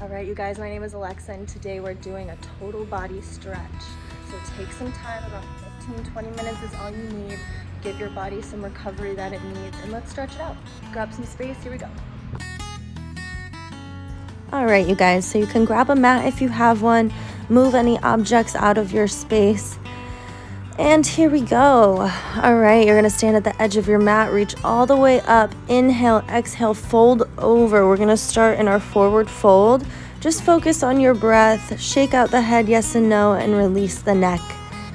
All right, you guys, my name is Alexa, and today we're doing a total body stretch. So take some time, about 15-20 minutes is all you need. Give your body some recovery that it needs, and let's stretch it out. Grab some space, here we go. All right, you guys, so you can grab a mat if you have one, move any objects out of your space, and here we go. All right, you're gonna stand at the edge of your mat, reach all the way up, inhale, exhale, fold over. We're gonna start in our forward fold. Just focus on your breath, shake out the head, yes and no, and release the neck.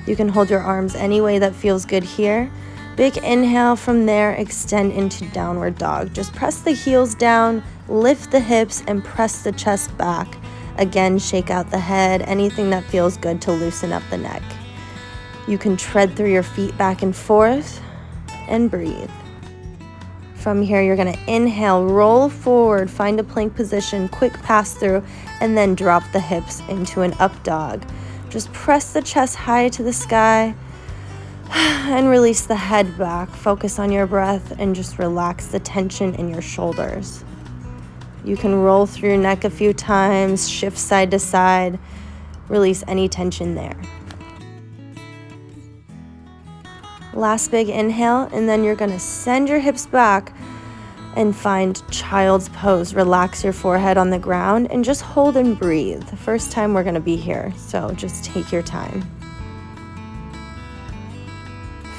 You can hold your arms any way that feels good here. Big inhale, from there, extend into downward dog. Just press the heels down, lift the hips, and press the chest back. Again, shake out the head, anything that feels good to loosen up the neck. You can tread through your feet back and forth and breathe. From here, you're gonna inhale, roll forward, find a plank position, quick pass through, and then drop the hips into an up dog. Just press the chest high to the sky and release the head back. Focus on your breath and just relax the tension in your shoulders. You can roll through your neck a few times, shift side to side, release any tension there. Last big inhale, and then you're gonna send your hips back and find child's pose. Relax your forehead on the ground and just hold and breathe. The first time we're gonna be here, so just take your time.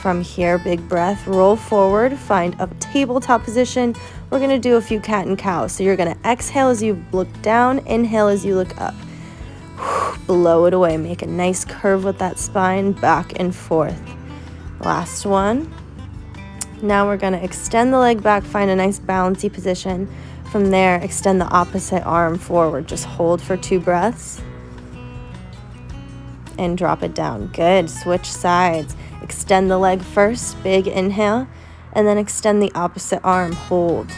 From here, big breath, roll forward, find a tabletop position. We're gonna do a few cat and cow. So you're gonna exhale as you look down, inhale as you look up. Blow it away, make a nice curve with that spine, back and forth. Last one. Now we're gonna extend the leg back, find a nice balancey position. From there, extend the opposite arm forward. Just hold for 2 breaths and drop it down. Good, switch sides. Extend the leg first, big inhale, and then extend the opposite arm, hold.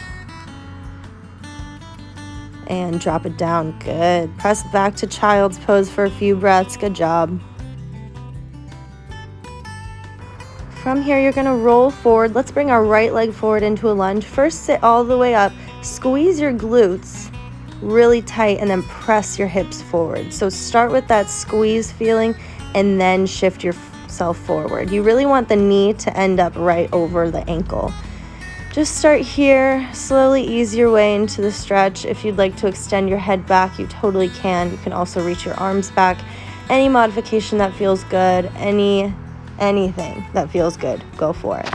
And drop it down, good. Press back to child's pose for a few breaths, good job. From here, you're gonna roll forward. Let's bring our right leg forward into a lunge. First, sit all the way up, squeeze your glutes really tight, and then press your hips forward. So start with that squeeze feeling, and then shift yourself forward. You really want the knee to end up right over the ankle. Just start here, slowly ease your way into the stretch. If you'd like to extend your head back, you totally can. You can also reach your arms back. Any modification that feels good, anything that feels good, go for it.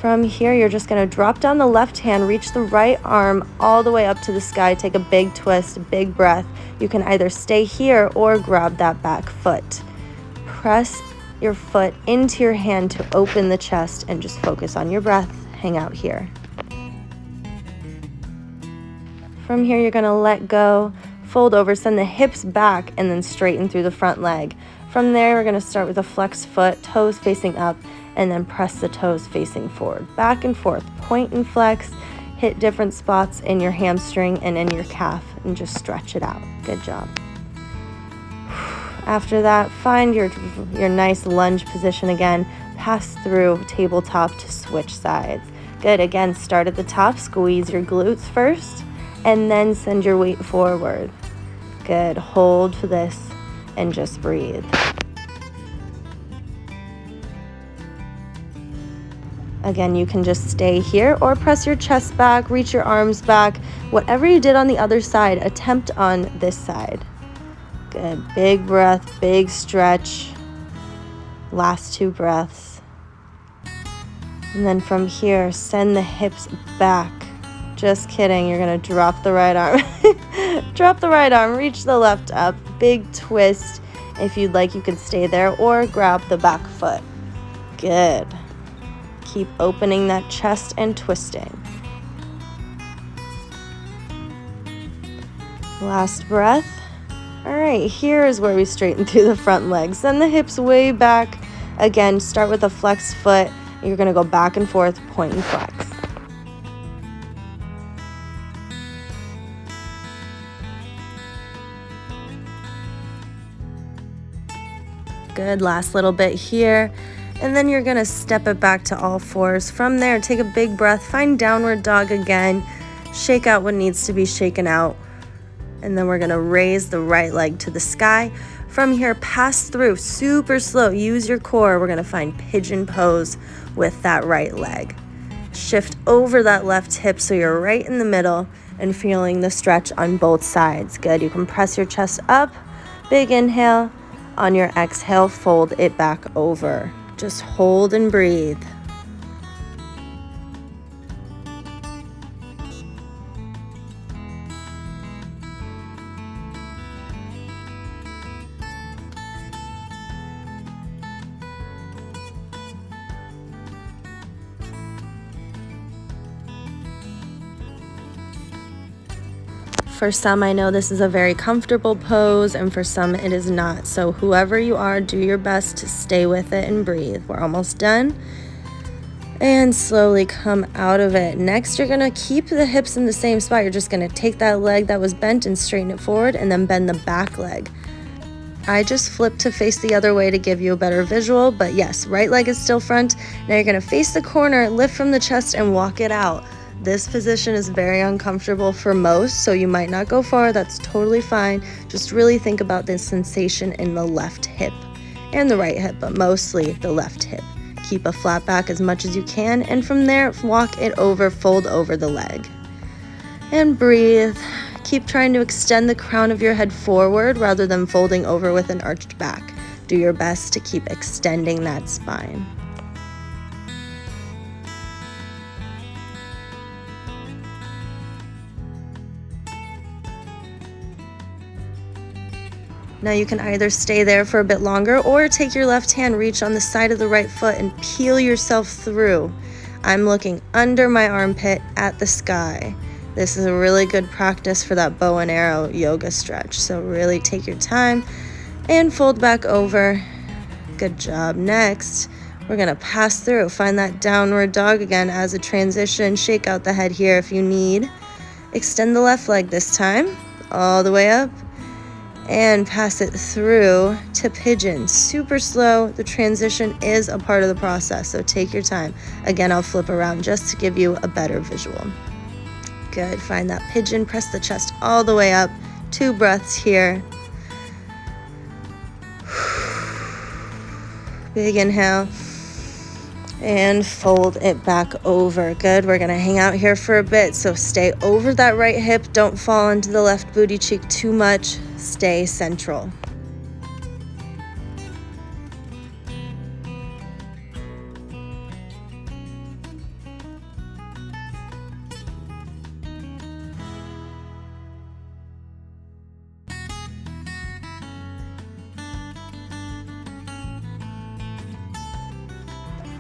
From here, you're just gonna drop down the left hand, reach the right arm all the way up to the sky, take a big twist, big breath. You can either stay here or grab that back foot. Press your foot into your hand to open the chest and just focus on your breath. Hang out here. From here, you're gonna let go, fold over, send the hips back, and then straighten through the front leg. From there, we're gonna start with a flexed foot, toes facing up, and then press the toes facing forward. Back and forth, point and flex, hit different spots in your hamstring and in your calf, and just stretch it out. Good job. After that, find your nice lunge position again. Pass through tabletop to switch sides. Good, again, start at the top, squeeze your glutes first, and then send your weight forward. Good, hold for this and just breathe. Again, you can just stay here or press your chest back, reach your arms back. Whatever you did on the other side, attempt on this side. Good, big breath, big stretch. Last 2 breaths. And then from here, send the hips back. Just kidding, you're gonna drop the right arm. Drop the right arm, reach the left up, big twist. If you'd like, you can stay there or grab the back foot. Good. Keep opening that chest and twisting. Last breath. All right, here is where we straighten through the front legs. Send the hips way back. Again, start with a flexed foot. You're gonna go back and forth, point and flex. Good, last little bit here. And then you're gonna step it back to all fours. From there, take a big breath, find downward dog again. Shake out what needs to be shaken out. And then we're gonna raise the right leg to the sky. From here, pass through super slow. Use your core. We're gonna find pigeon pose with that right leg. Shift over that left hip so you're right in the middle and feeling the stretch on both sides. Good. You can press your chest up. Big inhale. On your exhale, fold it back over. Just hold and breathe. For some, I know this is a very comfortable pose, and for some it is not. So whoever you are, do your best to stay with it and breathe. We're almost done. And slowly come out of it. Next, you're gonna keep the hips in the same spot. You're just gonna take that leg that was bent and straighten it forward, and then bend the back leg. I just flipped to face the other way to give you a better visual, but yes, right leg is still front. Now you're gonna face the corner, lift from the chest, and walk it out. This position is very uncomfortable for most, so you might not go far. That's totally fine. Just really think about the sensation in the left hip and the right hip, but mostly the left hip. Keep a flat back as much as you can, and from there, walk it over, fold over the leg. And breathe. Keep trying to extend the crown of your head forward rather than folding over with an arched back. Do your best to keep extending that spine. Now you can either stay there for a bit longer or take your left hand, reach on the side of the right foot and peel yourself through. I'm looking under my armpit at the sky. This is a really good practice for that bow and arrow yoga stretch. So really take your time and fold back over. Good job. Next, we're gonna pass through. Find that downward dog again as a transition. Shake out the head here if you need. Extend the left leg this time, all the way up. And pass it through to pigeon. Super slow. The transition is a part of the process, so take your time. Again, I'll flip around just to give you a better visual. Good. Find that pigeon. Press the chest all the way up. 2 breaths here. Big inhale. And fold it back over. Good. We're going to hang out here for a bit, so stay over that right hip. Don't fall into the left booty cheek too much. Stay central.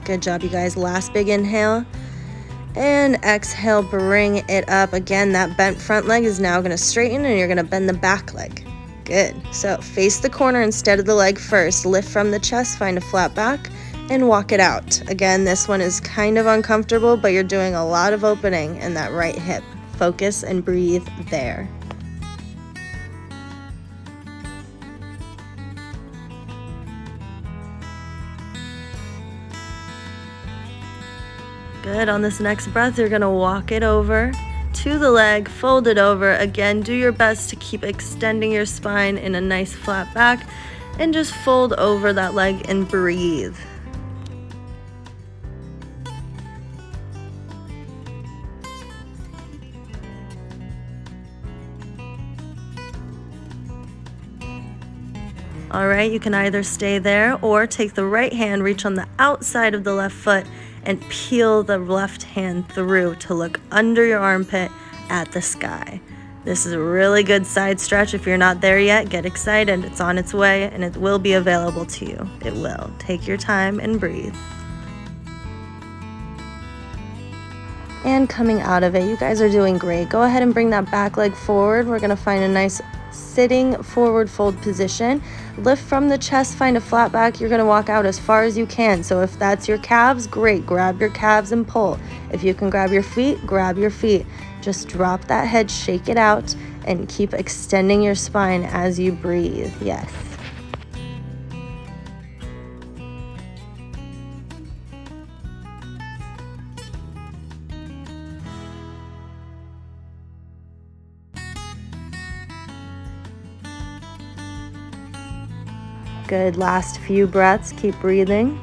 Good job, you guys. Last big inhale. And exhale, bring it up. Again, that bent front leg is now gonna straighten and you're gonna bend the back leg. Good. So face the corner instead of the leg first. Lift from the chest, find a flat back, and walk it out. Again, this one is kind of uncomfortable, but you're doing a lot of opening in that right hip. Focus and breathe there. Good. On this next breath, you're gonna walk it over to the leg, fold it over. Again, do your best to keep extending your spine in a nice flat back and just fold over that leg and breathe. All right, you can either stay there or take the right hand, reach on the outside of the left foot and peel the left hand through to look under your armpit at the sky. This is a really good side stretch. If you're not there yet, get excited. It's on its way and it will be available to you. It will. Take your time and breathe. And coming out of it, you guys are doing great. Go ahead and bring that back leg forward. We're gonna find a nice sitting forward fold position. Lift from the chest, find a flat back. You're gonna walk out as far as you can. So if that's your calves, great, grab your calves and pull. If you can grab your feet, grab your feet. Just drop that head, shake it out, and keep extending your spine as you breathe. Yes. Good, last few breaths, keep breathing.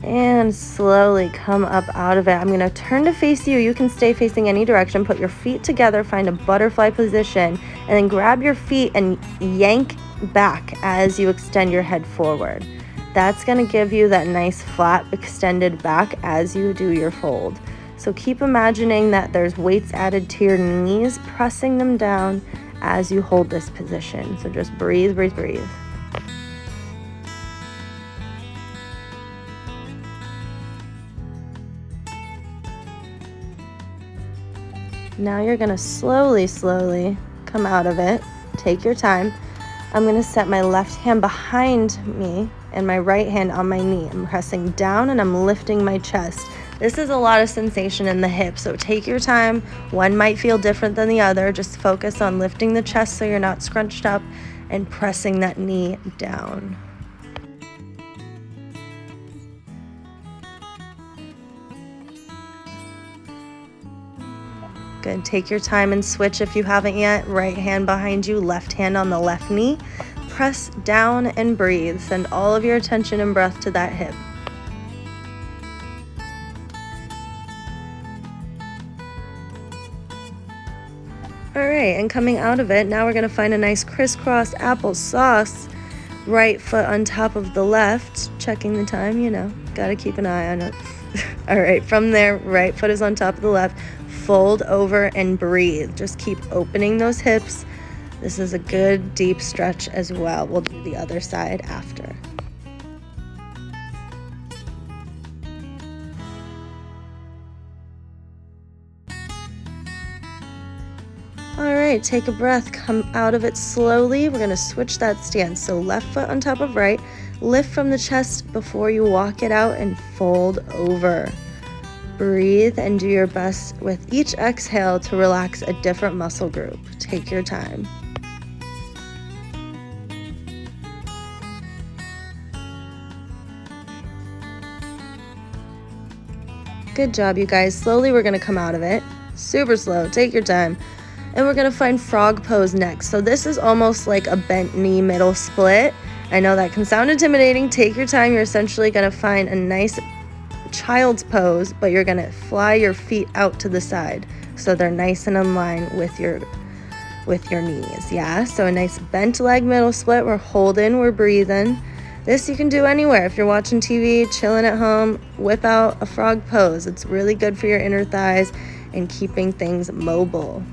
And slowly come up out of it. I'm gonna turn to face you. You can stay facing any direction. Put your feet together, find a butterfly position, and then grab your feet and yank back as you extend your head forward. That's gonna give you that nice flat extended back as you do your fold. So keep imagining that there's weights added to your knees, pressing them down as you hold this position. So just breathe, breathe, breathe. Now you're gonna slowly come out of it. Take your time. I'm gonna set my left hand behind me and my right hand on my knee. I'm pressing down and I'm lifting my chest. This is a lot of sensation in the hips, so take your time. One might feel different than the other. Just focus on lifting the chest so you're not scrunched up and pressing that knee down. Good, take your time and switch if you haven't yet. Right hand behind you, left hand on the left knee. Press down and breathe. Send all of your attention and breath to that hip. All right, and coming out of it, now we're gonna find a nice crisscross applesauce. Right foot on top of the left, checking the time, you know, gotta keep an eye on it. All right, from there, right foot is on top of the left. Fold over and breathe. Just keep opening those hips. This is a good deep stretch as well. We'll do the other side after. All right, take a breath, come out of it slowly. We're gonna switch that stance. So left foot on top of right, lift from the chest before you walk it out and fold over. Breathe and do your best with each exhale to relax a different muscle group. Take your time. Good job, you guys. Slowly, we're gonna come out of it. Super slow, take your time. And we're gonna find frog pose next. So this is almost like a bent knee middle split. I know that can sound intimidating. Take your time. You're essentially gonna find a nice child's pose, but you're gonna fly your feet out to the side so they're nice and in line with your knees. Yeah, so a nice bent leg middle split. We're holding, we're breathing. This you can do anywhere. If you're watching TV, chilling at home, whip out a frog pose. It's really good for your inner thighs and keeping things mobile.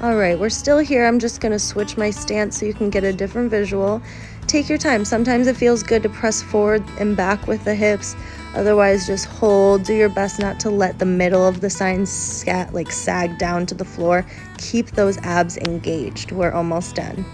All right, we're still here. I'm just gonna switch my stance so you can get a different visual. Take your time. Sometimes it feels good to press forward and back with the hips. Otherwise, just hold. Do your best not to let the middle of the spine sag down to the floor. Keep those abs engaged. We're almost done.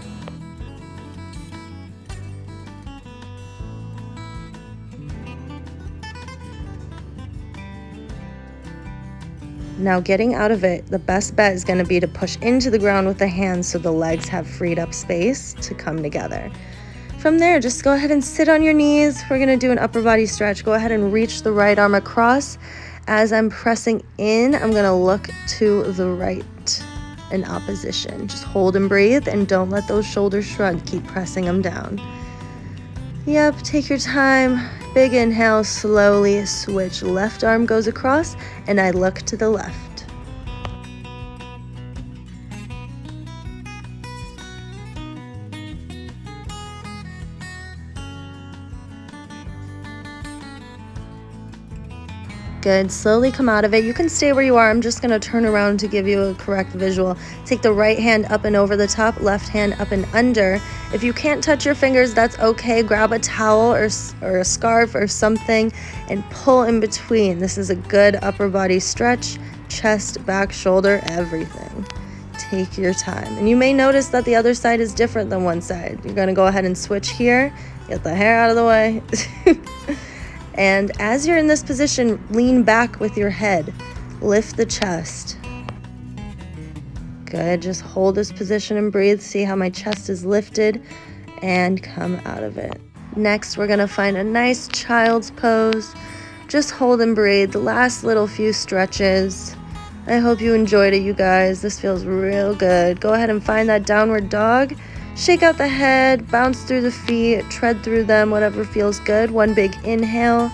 Now getting out of it, the best bet is going to be to push into the ground with the hands so the legs have freed up space to come together. From there, just go ahead and sit on your knees. We're going to do an upper body stretch. Go ahead and reach the right arm across. As I'm pressing in, I'm going to look to the right in opposition. Just hold and breathe and don't let those shoulders shrug. Keep pressing them down. Yep, take your time. Big inhale, slowly switch. Left arm goes across and I look to the left. Good, slowly come out of it. You can stay where you are. I'm just gonna turn around to give you a correct visual. Take the right hand up and over the top, left hand up and under. If you can't touch your fingers, that's okay. Grab a towel or a scarf or something and pull in between. This is a good upper body stretch, chest, back, shoulder, everything. Take your time. And you may notice that the other side is different than one side. You're gonna go ahead and switch here, get the hair out of the way. And as you're in this position, lean back with your head. Lift the chest. Good, just hold this position and breathe. See how my chest is lifted and come out of it. Next, we're gonna find a nice child's pose. Just hold and breathe the last little few stretches. I hope you enjoyed it, you guys. This feels real good. Go ahead and find that downward dog. Shake out the head, bounce through the feet, tread through them, whatever feels good. One big inhale.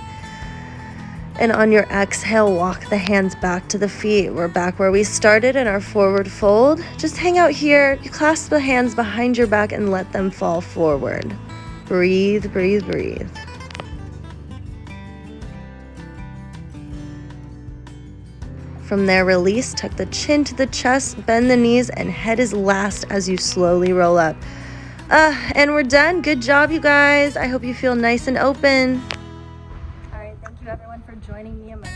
And on your exhale, walk the hands back to the feet. We're back where we started in our forward fold. Just hang out here. You clasp the hands behind your back and let them fall forward. Breathe, breathe, breathe. From there, release, tuck the chin to the chest, bend the knees, and head is last as you slowly roll up. And we're done. Good job, you guys. I hope you feel nice and open. All right, thank you everyone for joining me in my